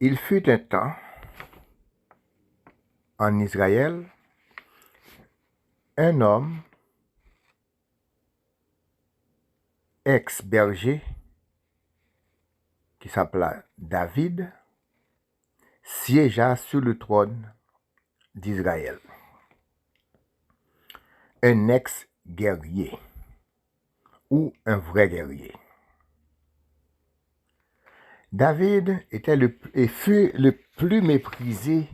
Il fut un temps en Israël, un homme ex-berger qui s'appela David siégea sur le trône d'Israël. Un ex-guerrier ou un vrai guerrier. David fut le plus méprisé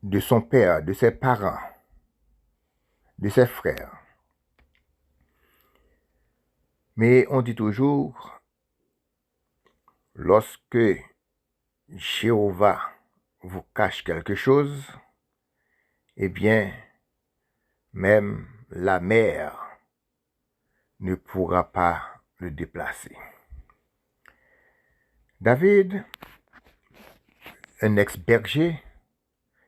de son père, de ses parents, de ses frères. Mais on dit toujours, lorsque Jéhovah vous cache quelque chose, eh bien, même la mer ne pourra pas le déplacer. David, un ex-berger,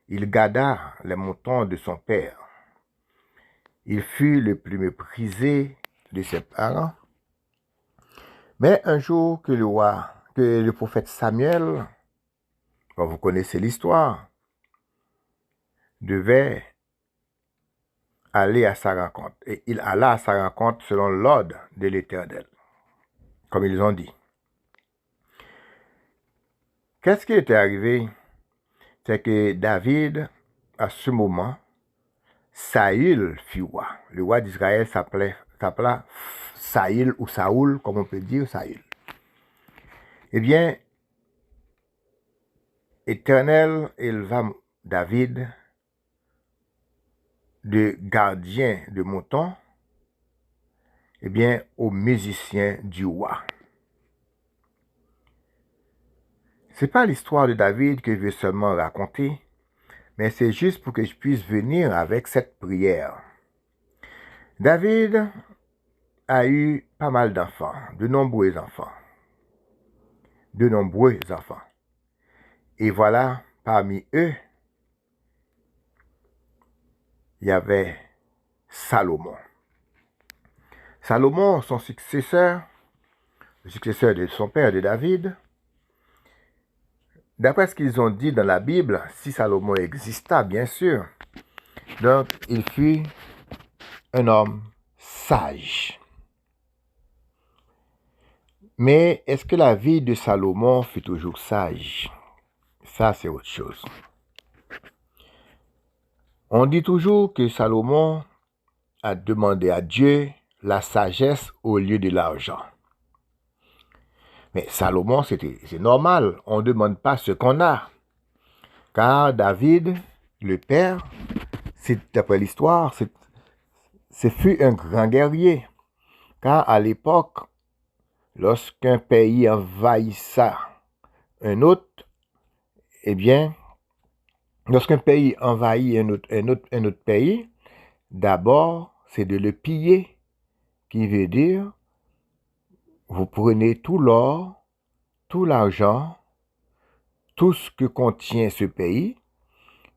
il garda les moutons de son père. Il fut le plus méprisé de ses parents. Mais un jour que le prophète Samuel, vous connaissez l'histoire, devait aller à sa rencontre. Et il alla à sa rencontre selon l'ordre de l'Éternel, comme ils ont dit. Qu'est-ce qui était arrivé? C'est que David, à ce moment, Saül fut roi. Le roi d'Israël s'appela Saül ou Saoul, comme on peut dire Saül. Eh bien, Éternel éleva David de gardien de moutons, eh bien, au musicien du roi. C'est pas l'histoire de David que je veux seulement raconter, mais c'est juste pour que je puisse venir avec cette prière. David a eu pas mal d'enfants, de nombreux enfants. Et voilà, parmi eux, il y avait Salomon. Salomon, son successeur, le successeur de son père, de David. D'après ce qu'ils ont dit dans la Bible, si Salomon exista, bien sûr, donc il fut un homme sage. Mais est-ce que la vie de Salomon fut toujours sage? Ça, c'est autre chose. On dit toujours que Salomon a demandé à Dieu la sagesse au lieu de l'argent. Mais Salomon, c'est normal, on ne demande pas ce qu'on a. Car David, le père, d'après l'histoire, ce fut un grand guerrier. Car à l'époque, lorsqu'un pays envahissait un autre, eh bien, lorsqu'un pays envahit un autre pays, d'abord, c'est de le piller, qui veut dire, vous prenez tout l'or, tout l'argent, tout ce que contient ce pays,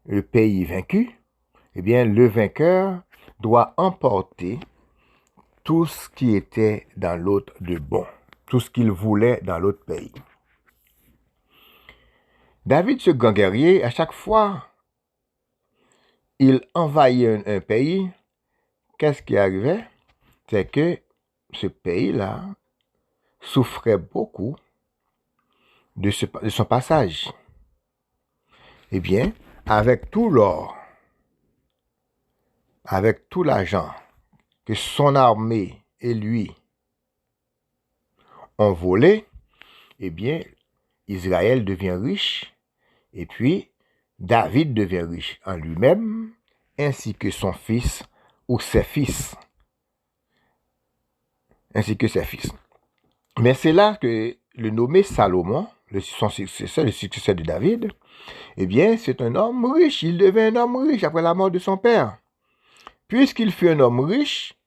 le pays vaincu, eh bien, le vainqueur doit emporter tout ce qui était dans l'autre de bon, tout ce qu'il voulait dans l'autre pays. David, ce grand guerrier, à chaque fois, il envahit un pays, qu'est-ce qui arrivait? C'est que ce pays-là souffrait beaucoup de son passage. Eh bien, avec tout l'or, avec tout l'argent que son armée et lui ont volé, eh bien, Israël devient riche, et puis David devient riche en lui-même, ainsi que son fils ou ses fils. Mais c'est là que le nommé Salomon, son successeur, le successeur de David, eh bien, c'est un homme riche. Il devint un homme riche après la mort de son père. Puisqu'il fut un homme riche,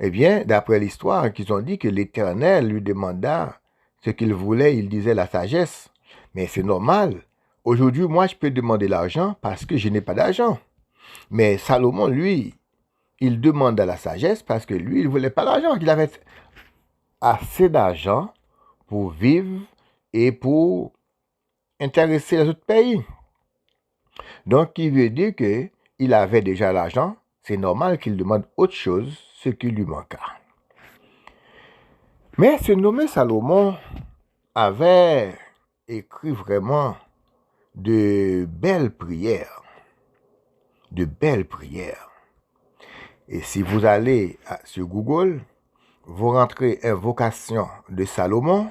eh bien, d'après l'histoire, qu'ils ont dit que l'Éternel lui demanda ce qu'il voulait, il disait la sagesse. Mais c'est normal. Aujourd'hui, moi, je peux demander l'argent parce que je n'ai pas d'argent. Mais Salomon, lui, il demande la sagesse parce que lui, il ne voulait pas d'argent. Il avait assez d'argent pour vivre et pour intéresser les autres pays. Donc, il veut dire qu'il avait déjà l'argent, c'est normal qu'il demande autre chose, ce qui lui manqua. Mais ce nommé Salomon avait écrit vraiment de belles prières. De belles prières. Et si vous allez sur Google, vous rentrez invocation de Salomon,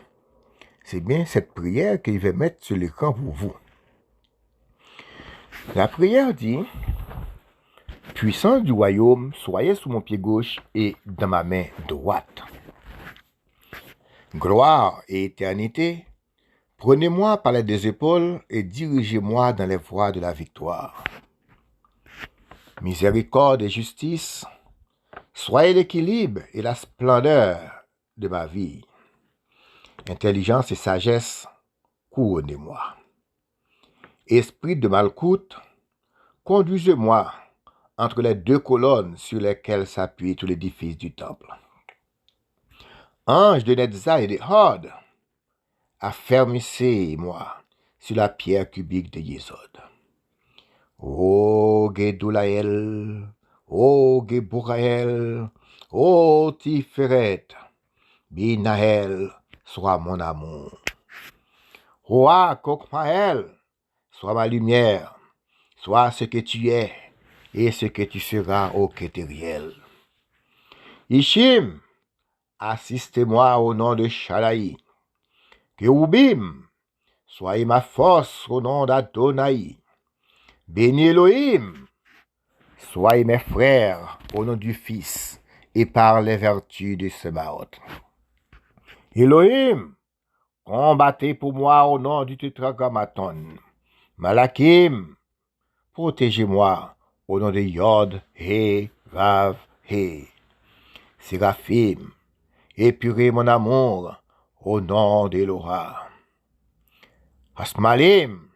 c'est bien cette prière qu'il va mettre sur l'écran pour vous. La prière dit, « Puissance du royaume, soyez sous mon pied gauche et dans ma main droite. Gloire et éternité, prenez-moi par les deux épaules et dirigez-moi dans les voies de la victoire. Miséricorde et justice, soyez l'équilibre et la splendeur de ma vie. Intelligence et sagesse, couronnez-moi. Esprit de Malkout, conduisez-moi entre les deux colonnes sur lesquelles s'appuie tout l'édifice du temple. Ange de Netza et de Hod, affermissez-moi sur la pierre cubique de Yesod. Ô Gedoulaël, ô Gebouraël, ô Tiferet, Binaël, sois mon amour. Roi Kokmaël, sois ma lumière, sois ce que tu es et ce que tu seras au Kétériel. Ishim, assistez-moi au nom de Shalaï. Kéoubim, soyez ma force au nom d'Adonai. Béni Elohim, soyez mes frères au nom du Fils et par les vertus de Sebaoth. Elohim, combattez pour moi au nom du Tétragrammaton. Malakim, protégez-moi au nom de Yod, He, Vav, He. Séraphim, épurez mon amour au nom d'Eloha. Asmalim,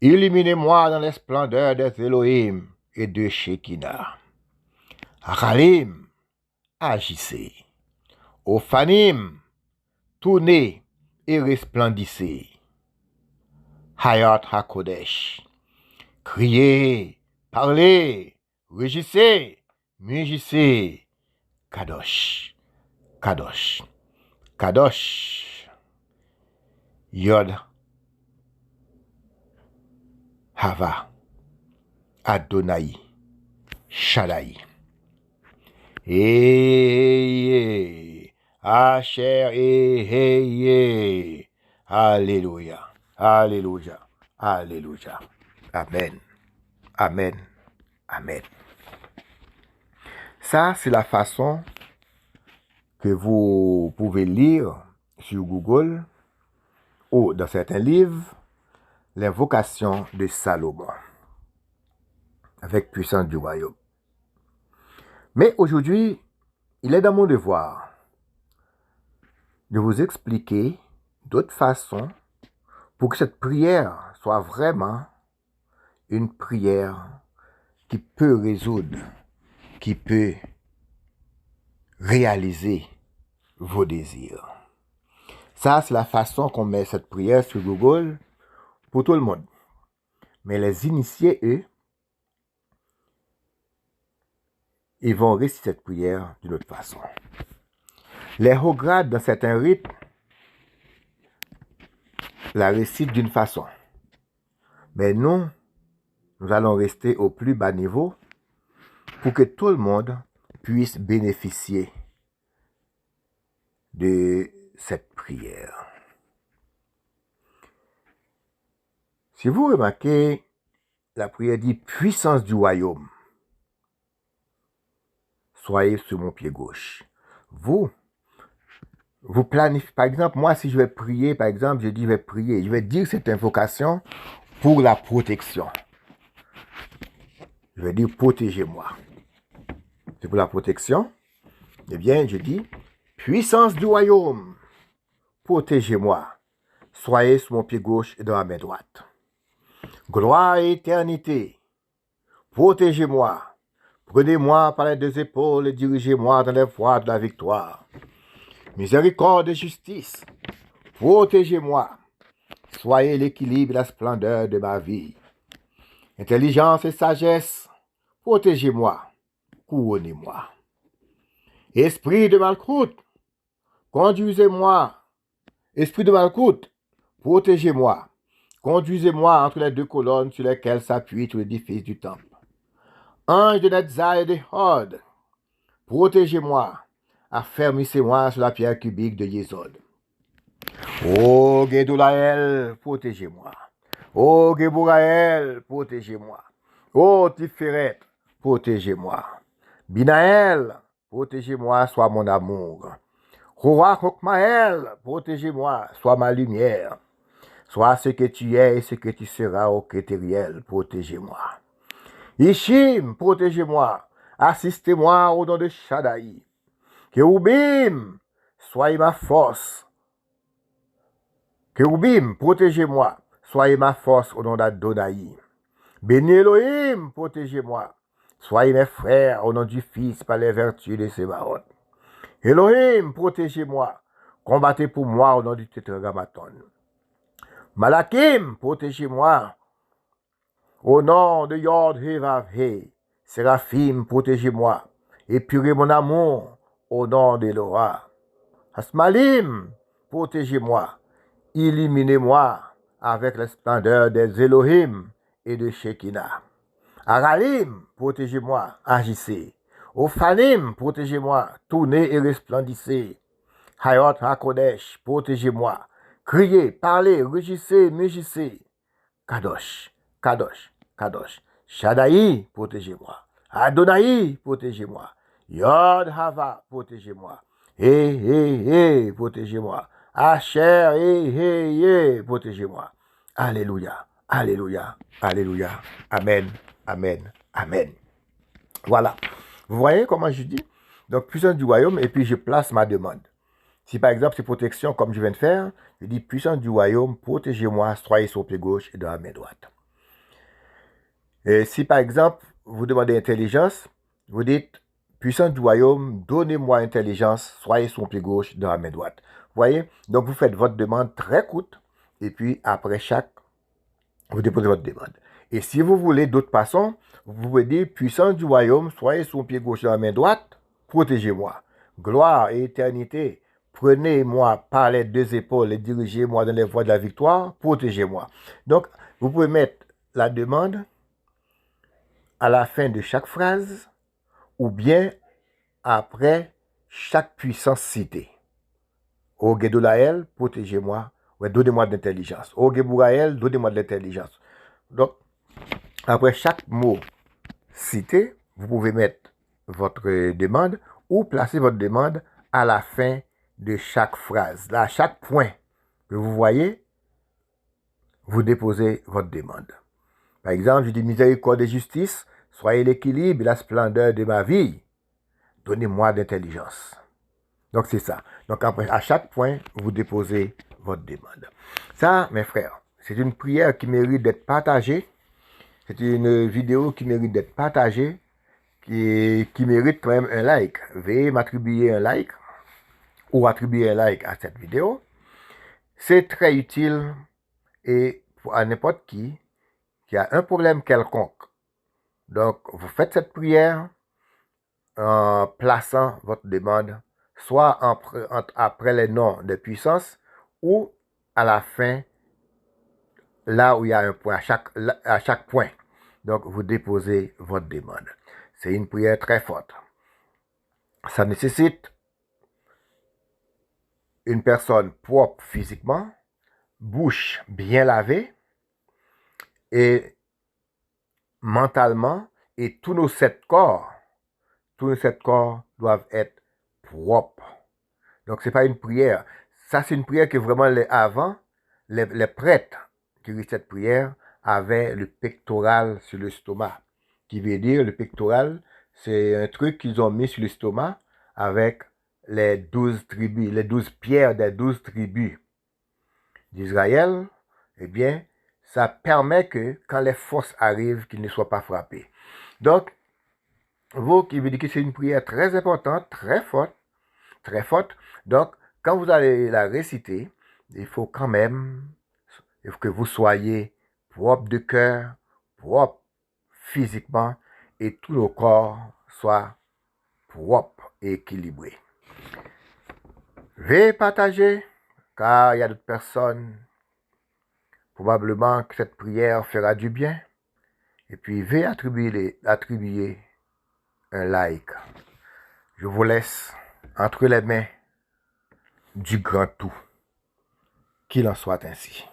illuminez-moi dans les splendeurs des Elohim et de Shekinah. Achalim, agissez. Ophanim, tournez et resplendissez. Hayat HaKodesh, criez, parlez, rugissez, mugissez. Kadosh, Kadosh, Kadosh. Yod, Hava, Adonai, Shaddai. Asher, Alléluia, Alléluia, Alléluia. Amen, Amen, Amen. Ça, c'est la façon que vous pouvez lire sur Google ou dans certains livres l'invocation de Salomon avec puissance du royaume. Mais aujourd'hui, il est dans mon devoir de vous expliquer d'autres façons pour que cette prière soit vraiment une prière qui peut résoudre, qui peut réaliser vos désirs. Ça, c'est la façon qu'on met cette prière sur Google pour tout le monde. Mais les initiés, eux, ils vont réciter cette prière d'une autre façon. Les hauts grades dans certains rites la récitent d'une façon. Mais nous allons rester au plus bas niveau pour que tout le monde puisse bénéficier de cette prière. Si vous remarquez, la prière dit « Puissance du royaume, soyez sur mon pied gauche ». Vous planifiez, par exemple, moi si je vais prier, par exemple, je dis je vais prier, je vais dire cette invocation pour la protection. Je vais dire protégez-moi. C'est pour la protection. Eh bien, je dis puissance du royaume, protégez-moi. Soyez sur mon pied gauche et dans ma main droite. Gloire et éternité, protégez-moi. Prenez-moi par les deux épaules et dirigez-moi dans les voies de la victoire. Miséricorde et justice, protégez-moi. Soyez l'équilibre et la splendeur de ma vie. Intelligence et sagesse, protégez-moi, couronnez-moi. Esprit de malcroute, conduisez-moi. Esprit de malcroute, protégez-moi. Conduisez-moi entre les deux colonnes sur lesquelles s'appuie tout l'édifice du temple. Ange de Netzah et de Hod, protégez-moi. Affermissez-moi sur la pierre cubique de Yésod. Ô Gédoulaël, protégez-moi. Ô Gébouraël, protégez-moi. Ô Tiferet, protégez-moi. Binaël, protégez-moi, sois mon amour. Roi Chokmaël, protégez-moi, sois ma lumière. Sois ce que tu es et ce que tu seras, ô Kétériel, protégez-moi. Ishim, protégez-moi. Assistez-moi au nom de Shaddai. Kéoubim, soyez ma force. Kéoubim, protégez-moi. Soyez ma force au nom d'Adonai. Béni Elohim, protégez-moi. Soyez mes frères au nom du Fils par les vertus de Sébaoth. Elohim, protégez-moi. Combattez pour moi au nom du Tétragrammaton. Malakim, protégez-moi. Au nom de Yod He Vav He. Séraphim, protégez-moi. Épurez mon amour au nom d'Eloah. Asmalim, protégez-moi. Illuminez-moi avec la splendeur des Elohim et de Shekinah. Aralim, protégez-moi, agissez. Ophanim, protégez-moi, tournez et resplendissez. Hayot HaKodesh, protégez-moi. Criez, parlez, rugissez, mugissez. Kadosh, Kadosh, Kadosh. Shaddai, protégez-moi. Adonai, protégez-moi. Yod Hava, protégez-moi. Protégez-moi. Asher, protégez-moi. Alléluia, alléluia, alléluia. Amen, amen, amen. Voilà. Vous voyez comment je dis? Donc, puissance du royaume, et puis je place ma demande. Si par exemple c'est protection, comme je viens de faire, je dis puissance du royaume, protégez-moi, soyez sur le pied gauche et dans la main droite. Et si par exemple vous demandez intelligence, vous dites puissance du royaume, donnez-moi intelligence, soyez sur le pied gauche, dans la main droite. Vous voyez? Donc vous faites votre demande très courte, et puis après chaque, vous déposez votre demande. Et si vous voulez d'autres façons, vous pouvez dire puissance du royaume, soyez sur le pied gauche, dans la main droite, protégez-moi. Gloire et éternité, prenez-moi par les deux épaules et dirigez-moi dans les voies de la victoire, protégez-moi. Donc, vous pouvez mettre la demande à la fin de chaque phrase ou bien après chaque puissance citée. Ô Gédoulaël, protégez-moi, ouais, donnez-moi de l'intelligence. Ô Gébouraël, donnez-moi de l'intelligence. Donc, après chaque mot cité, vous pouvez mettre votre demande ou placer votre demande à la fin de chaque phrase. Là, à chaque point que vous voyez, vous déposez votre demande. Par exemple, je dis miséricorde et justice, soyez l'équilibre et la splendeur de ma vie. Donnez-moi d'intelligence. Donc, c'est ça. Donc, après, à chaque point, vous déposez votre demande. Ça, mes frères, c'est une prière qui mérite d'être partagée. C'est une vidéo qui mérite d'être partagée, qui mérite quand même un like. Veuillez m'attribuer un like ou attribuer un like à cette vidéo. C'est très utile et à n'importe qui a un problème quelconque. Donc, vous faites cette prière en plaçant votre demande soit après les noms de puissance ou à la fin, là où il y a un point, à chaque point. Donc, vous déposez votre demande. C'est une prière très forte. Ça nécessite une personne propre physiquement, bouche bien lavée et mentalement, et tous nos 7 corps doivent être propres. Donc, ce n'est pas une prière. Ça, c'est une prière que vraiment, les prêtres qui lisent cette prière avaient le pectoral sur l'estomac. Qui veut dire, le pectoral, c'est un truc qu'ils ont mis sur l'estomac avec les 12 tribus, les 12 pierres des 12 tribus d'Israël. Eh bien, ça permet que quand les forces arrivent, qu'ils ne soient pas frappés. Donc, vous qui vous dites que c'est une prière très importante, très forte. Donc, quand vous allez la réciter, il faut quand même que vous soyez propre de cœur, propre physiquement, et tout le corps soit propre et équilibré. Veuillez partager, car il y a d'autres personnes, probablement que cette prière fera du bien. Et puis, veuillez attribuer un like. Je vous laisse entre les mains du grand tout. Qu'il en soit ainsi.